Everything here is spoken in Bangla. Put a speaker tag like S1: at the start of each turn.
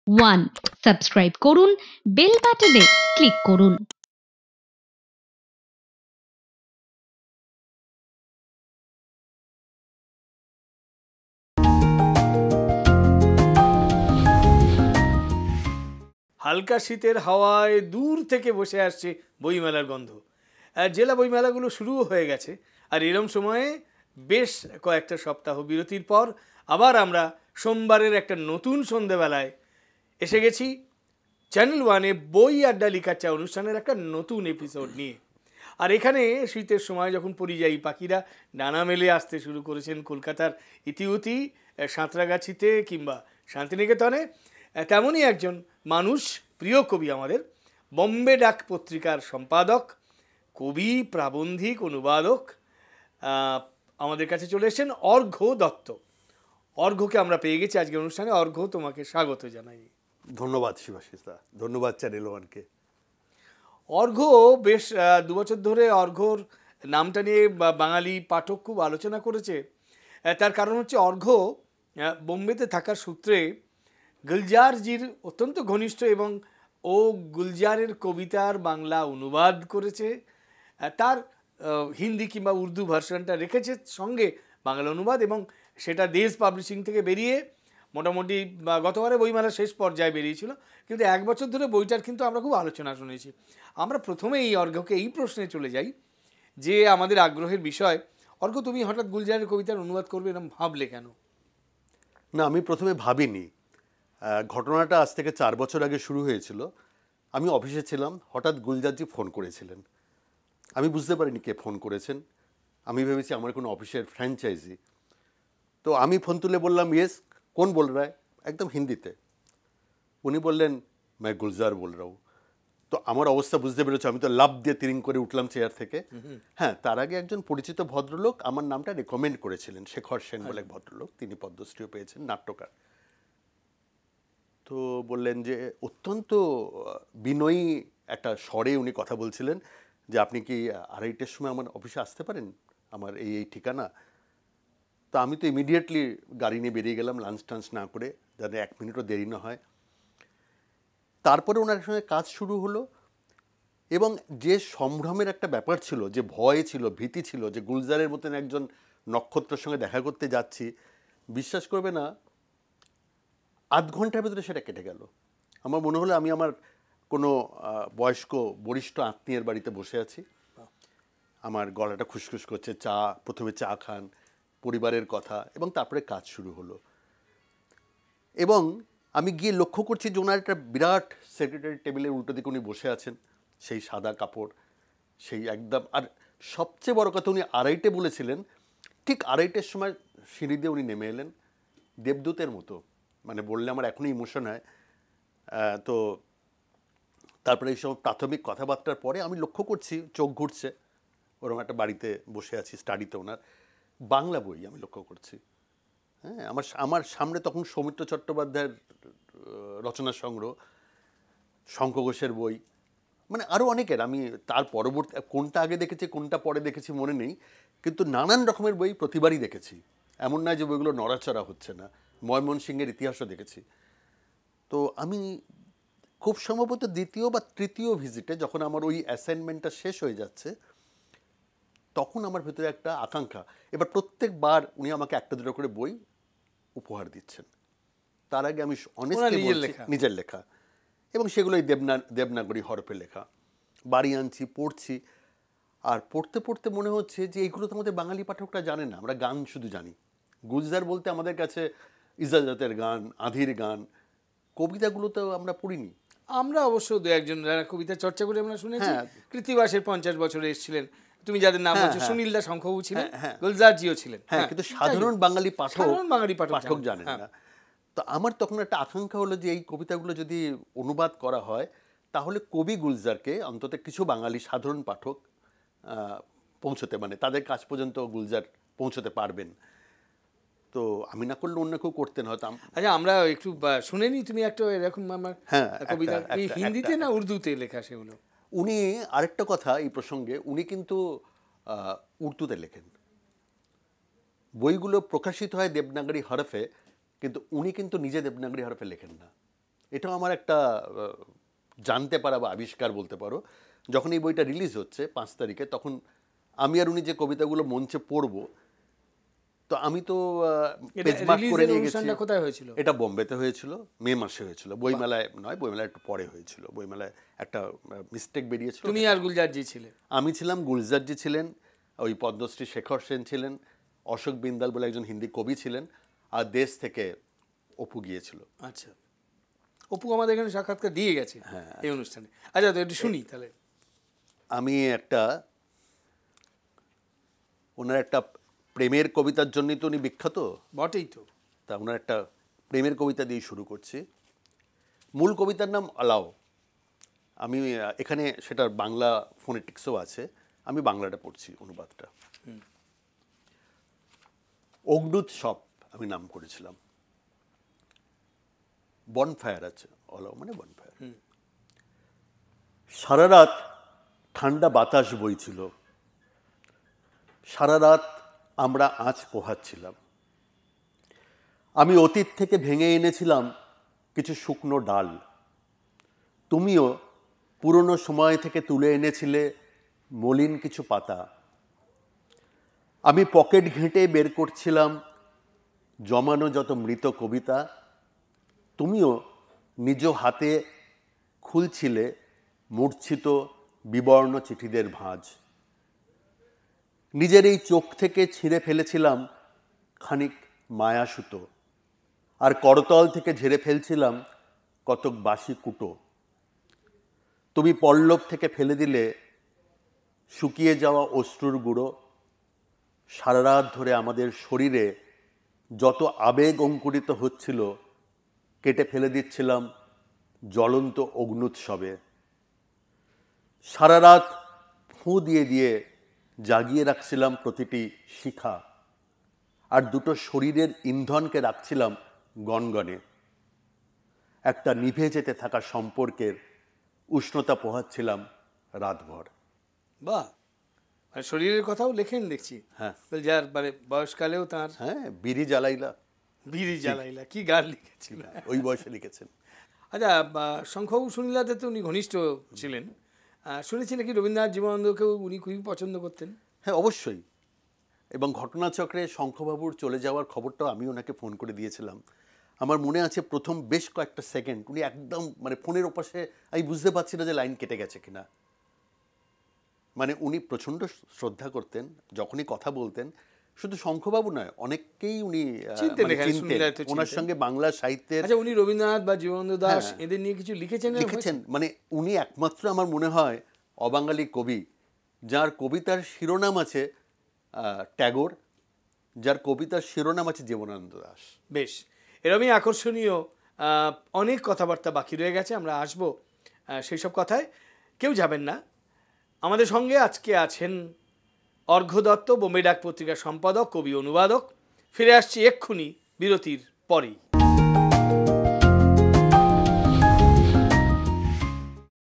S1: 1. সাবস্ক্রাইব করুন, বেল বাটনে ক্লিক করুন।
S2: হালকা শীতের হাওয়ায় দূর থেকে বসে আসছে বইমেলার গন্ধ। জেলা বইমেলাগুলো শুরুও হয়ে গেছে, আর এরম সময়ে বেশ কয়েকটা সপ্তাহ বিরতির পর আবার আমরা সোমবারের একটা নতুন সন্ধেবেলায় এসে গেছি চ্যানেল ওয়ানে বই আড্ডা লিখার চা অনুষ্ঠানের একটা নতুন এপিসোড নিয়ে। আর এখানে শীতের সময় যখন পরিযায়ী পাখিরা ডানা মেলে আসতে শুরু করেছেন কলকাতার ইতিউতি সাঁতরাগাছিতে কিংবা শান্তিনিকেতনে, তেমনই একজন মানুষ, প্রিয় কবি আমাদের, বম্বে ডাক পত্রিকার সম্পাদক, কবি, প্রাবন্ধিক, অনুবাদক, আমাদের কাছে চলে এসেছেন অর্ঘ্য দত্ত। অর্ঘ্যকে আমরা পেয়ে গেছি আজকের অনুষ্ঠানে। অর্ঘ্য, তোমাকে স্বাগত জানাই।
S3: ধন্যবাদ শিবাশিস দা, ধন্যবাদ চ্যানেল ওয়ানকে।
S2: অর্ঘ্য বেশ 2 বছর ধরে অর্ঘ্যর নামটা নিয়ে বাঙালি পাঠক খুব আলোচনা করেছে। তার কারণ হচ্ছে অর্ঘ্য বোম্বেতে থাকার সূত্রে গুলজারজির অত্যন্ত ঘনিষ্ঠ এবং ও গুলজারের কবিতার বাংলা অনুবাদ করেছে। তার হিন্দি কিংবা উর্দু ভার্সনটা রেখেছে সঙ্গে বাংলা অনুবাদ, এবং সেটা দেশ পাবলিশিং থেকে বেরিয়ে মোটামুটি গতবারে বইমেলার শেষ পর্যায়ে বেরিয়েছিল। কিন্তু 1 বছর ধরে বইটার কিন্তু আমরা খুব আলোচনা শুনেছি। আমরা প্রথমে এই অর্ঘ্যকে এই প্রশ্নে চলে যাই যে আমাদের আগ্রহের বিষয়, অর্ঘ্য, তুমি হঠাৎ গুলজারের কবিতার অনুবাদ করবে এরকম ভাবলে কেন?
S3: না, আমি প্রথমে ভাবিনি। ঘটনাটা আজ থেকে 4 বছর আগে শুরু হয়েছিল। আমি অফিসে ছিলাম, হঠাৎ গুলজারজি ফোন করেছিলেন। আমি বুঝতে পারিনি কে ফোন করেছেন। আমি ভেবেছি আমার কোনো অফিসের ফ্র্যাঞ্চাইজি। তো আমি ফোন তুলে বললাম, ইয়েস, কোন বল রা হ্যায়, একদম হিন্দিতে। উনি বললেন, मैं গুলজার বল রা হুঁ। তো আমার অবস্থা বুঝতে পেরেছ, আমি তো লাফ দিয়ে তিরিং করে উঠলাম চেয়ার থেকে। হ্যাঁ, তার আগে একজন পরিচিত ভদ্রলোক আমার নামটা রেকমেন্ড করেছিলেন, শেখর সেন বলে এক ভদ্রলোক, তিনি পদ্মশ্রীও পেয়েছেন, নাট্যকার। তো বললেন যে অত্যন্ত বিনয়ী একটা স্বরে উনি কথা বলছিলেন যে আপনি কি 2:30টার সময় আমার অফিসে আসতে পারেন, আমার এই এই ঠিকানা। তো আমি তো ইমিডিয়েটলি গাড়ি নিয়ে বেরিয়ে গেলাম, লাঞ্চ টাঞ্চ না করে, যাতে 1 মিনিটও দেরি না হয়। তারপরে ওনার সঙ্গে কাজ শুরু হলো, এবং যে সম্ভ্রমের একটা ব্যাপার ছিল, যে ভয় ছিল, ভীতি ছিল, যে গুলজারের মতন একজন নক্ষত্রের সঙ্গে দেখা করতে যাচ্ছি, বিশ্বাস করবে না, আধ ঘন্টার ভেতরে সেটা কেটে গেল। আমার মনে হলো আমি আমার কোনো বয়স্ক বরিষ্ঠ আত্মীয়ের বাড়িতে বসে আছি। আমার গলাটা খুসখুস করছে, প্রথমে চা খান, পরিবারের কথা, এবং তারপরে কাজ শুরু হলো। এবং আমি গিয়ে লক্ষ্য করছি যে ওনার একটা বিরাট সেক্রেটারি টেবিলের উল্টো দিকে উনি বসে আছেন, সেই সাদা কাপড়, সেই একদম। আর সবচেয়ে বড় কথা, উনি 2:30টে বলেছিলেন, ঠিক 2:30টের সময় সিঁড়ি দিয়ে উনি নেমে এলেন দেবদূতের মতো, মানে বললে আমার এখনও ইমোশন হয়। তো তারপরে এইসব প্রাথমিক কথাবার্তার পরে আমি লক্ষ্য করছি চোখ ঘুরছে, ওরকম একটা বাড়িতে বসে আছি, স্টাডিতে ওনার বাংলা বই আমি লক্ষ্য করছি। হ্যাঁ, আমার সামনে তখন সৌমিত্র চট্টোপাধ্যায়ের রচনা সংগ্রহ, শঙ্খ ঘোষের বই, মানে আরও অনেকের। আমি তার পরবর্তী কোনটা আগে দেখেছি কোনটা পরে দেখেছি মনে নেই, কিন্তু নানান রকমের বই প্রতিবারই দেখেছি। এমন নয় যে বইগুলো নড়াচড়া হচ্ছে না। ময়মনসিংহের ইতিহাসও দেখেছি। তো আমি খুব সম্ভবত দ্বিতীয় বা তৃতীয় ভিজিটে, যখন আমার ওই অ্যাসাইনমেন্টটা শেষ হয়ে যাচ্ছে, তখন আমার ভেতরে একটা আকাঙ্ক্ষা। এবার প্রত্যেকবার উনি আমাকে একটা দুটো করে বই উপহার দিচ্ছেন। তার আগে আমি অনেস্টলি বলছি, নিজের লেখা, এবং সেগুলোই দেবনাগরী হরফে লেখা। বাড়ি আনছি, পড়ছি, আর পড়তে পড়তে মনে হচ্ছে যে এইগুলো তো আমাদের বাঙালি পাঠকরা জানে না, আমরা গান শুধু জানি। গুলজার বলতে আমাদের কাছে ইজাজতের গান, আধির গান, কবিতাগুলো তো আমরা পড়িনি।
S2: আমরা অবশ্য দু একজন যারা কবিতা চর্চা করে আমরা শুনেছি। কৃত্তিবাসের 50 বছরে এসেছিলেন, তুমি যাদের নাম বলছো, সুনীলদা শঙ্খবু ছিলেন, গুলজারজিও ছিলেন।
S3: হ্যাঁ, কিন্তু সাধারণ বাঙালি পাঠক জানেন না। তো আমার তখন একটা আকাঙ্ক্ষা হলো যে এই কবিতাগুলো যদি অনুবাদ করা হয়, তাহলে কবি গুলজারকে অন্তত কিছু বাঙালি সাধারণ পাঠক পৌঁছতে, মানে তাদের কাছ পর্যন্ত গুলজার পৌঁছতে পারবেন। তো আমি না করলে অন্য কেউ করতেন হয়তো।
S2: আচ্ছা, আমরা একটু শুনে নিই, তুমি একটা এরকম আমার কবিতা হিন্দিতে না উর্দুতে লেখা সেগুলো।
S3: উনি আরেকটা কথা এই প্রসঙ্গে, উনি কিন্তু উর্দুতে লেখেন, বইগুলো প্রকাশিত হয় দেবনাগরী হরফে, কিন্তু উনি কিন্তু নিজে দেবনাগরী হরফে লেখেন না, এটাও আমার একটা জানতে পারা বা আবিষ্কার বলতে পারো। যখন এই বইটা রিলিজ হচ্ছে 5 তারিখে, তখন আমি আর উনি যে কবিতাগুলো মঞ্চে পড়বো, তো আমি তো পেজ মার্ক করে নিয়ে গেছি।
S2: কোথায় হয়েছিল?
S3: এটা বোম্বেতে হয়েছিল, মে মাসে হয়েছিল, বইমেলায় নয়, বইমেলায় একটু পরে হয়েছিল। বইমেলায় একটা মিস্টেক বেরিয়েছিল।
S2: তুমি আর গুলজারজি ছিলে?
S3: আমি ছিলাম, গুলজারজি ছিলেন, ওই পদ্মশ্রী শেখর সেন ছিলেন, অশোক বিন্দাল বলে একজন হিন্দি কবি ছিলেন, আর দেশ থেকে অপু গিয়েছিল।
S2: আচ্ছা, অপু আমাদের এখানে সাক্ষাৎকার দিয়ে গেছে এই অনুষ্ঠানে। আচ্ছা, তো একটু শুনি তাহলে।
S3: আমি ওনার একটা প্রেমের কবিতার জন্যই তো উনি বিখ্যাত।
S2: বটেই তো।
S3: তা ওনার একটা প্রেমের কবিতা দিয়ে শুরু করছি। মূল কবিতার নাম আলাও। আমি এখানে সেটার বাংলা ফোনেটিক্সও আছে, আমি বাংলাটা পড়ছি, অনুবাদটা। অগ্নুৎসব আমি নাম করেছিলাম। বনফায়ার আছে, আলাও মানে বনফায়ার। সারা রাত ঠান্ডা বাতাস বইছিল, সারা রাত আমরা আঁচ পোহাচ্ছিলাম। আমি অতীত থেকে ভেঙে এনেছিলাম কিছু শুকনো ডাল, তুমিও পুরনো সময় থেকে তুলে এনেছিলে মলিন কিছু পাতা। আমি পকেট ঘেঁটে বের করছিলাম জমানো যত মৃত কবিতা, তুমিও নিজ হাতে খুলছিলে মূর্ছিত বিবর্ণ চিঠিদের ভাঁজ। নিজের এই চোখ থেকে ছিঁড়ে ফেলেছিলাম খানিক মায়া সুতো, আর করতল থেকে ঝেড়ে ফেলছিলাম কতক বাসি কুটো। তুমি পল্লব থেকে ফেলে দিলে শুকিয়ে যাওয়া অশ্রুর গুঁড়ো। সারা রাত ধরে আমাদের শরীরে যত আবেগ অঙ্কুরিত হচ্ছিল কেটে ফেলে দিচ্ছিলাম জ্বলন্ত অগ্নুৎসবে। সারা রাত ফুঁ দিয়ে দিয়ে জাগিয়ে রাখছিলাম প্রতিটি শিখা, আর দুটো শরীরের ইন্ধনকে রাখছিলাম গনগনে। একটা নিভে যেতে থাকা সম্পর্কের উষ্ণতা পোহাচ্ছিলাম রাতভর।
S2: বাহ, আর শরীরের কথাও লেখেন দেখছি।
S3: হ্যাঁ,
S2: যার মানে বয়সকালেও তার
S3: হ্যাঁ, বিড়ি জ্বালাইলা,
S2: বিড়ি জ্বালাইলা, কি গান লিখেছিল!
S3: ওই বয়সে লিখেছেন।
S2: আচ্ছা, শঙ্খবাবু সুনীলাতে তো উনি ঘনিষ্ঠ ছিলেন, শুনেছি নাকি রবীন্দ্রনাথ জীবনানন্দকেও উনি খুবই পছন্দ করতেন।
S3: হ্যাঁ, অবশ্যই। এবং ঘটনাচক্রে শঙ্খবাবুর চলে যাওয়ার খবরটাও আমি ওনাকে ফোন করে দিয়েছিলাম। আমার মনে আছে প্রথম বেশ কয়েকটা সেকেন্ড উনি একদম মানে ফোনের ওপাশে, আমি বুঝতে পারছি না যে লাইন কেটে গেছে কিনা। মানে উনি প্রচণ্ড শ্রদ্ধা করতেন, যখনই কথা বলতেন। শুধু শঙ্খবাবু নয়, অনেককেই উনি চিনতেন। ওনার সঙ্গে বাংলা সাহিত্যের,
S2: আচ্ছা, উনি রবীন্দ্রনাথ বা জীবনানন্দ দাশ এদের নিয়ে কিছু লিখেছেন।
S3: মানে উনি একমাত্র আমার মনে হয় অবাঙালি কবি যার কবিতার শিরোনাম আছে ট্যাগর, যার কবিতার শিরোনাম আছে জীবনানন্দ দাশ।
S2: বেশ, এরকমই আকর্ষণীয় অনেক কথাবার্তা বাকি রয়ে গেছে, আমরা আসবো সেই সব কথায়। কেউ যাবেন না। আমাদের সঙ্গে আজকে আছেন অর্ঘ্য দত্ত, বোম্বে ডাক পত্রিকার সম্পাদক, কবি, অনুবাদক। ফিরে আসছি এক্ষুনি বিরতির পরেই।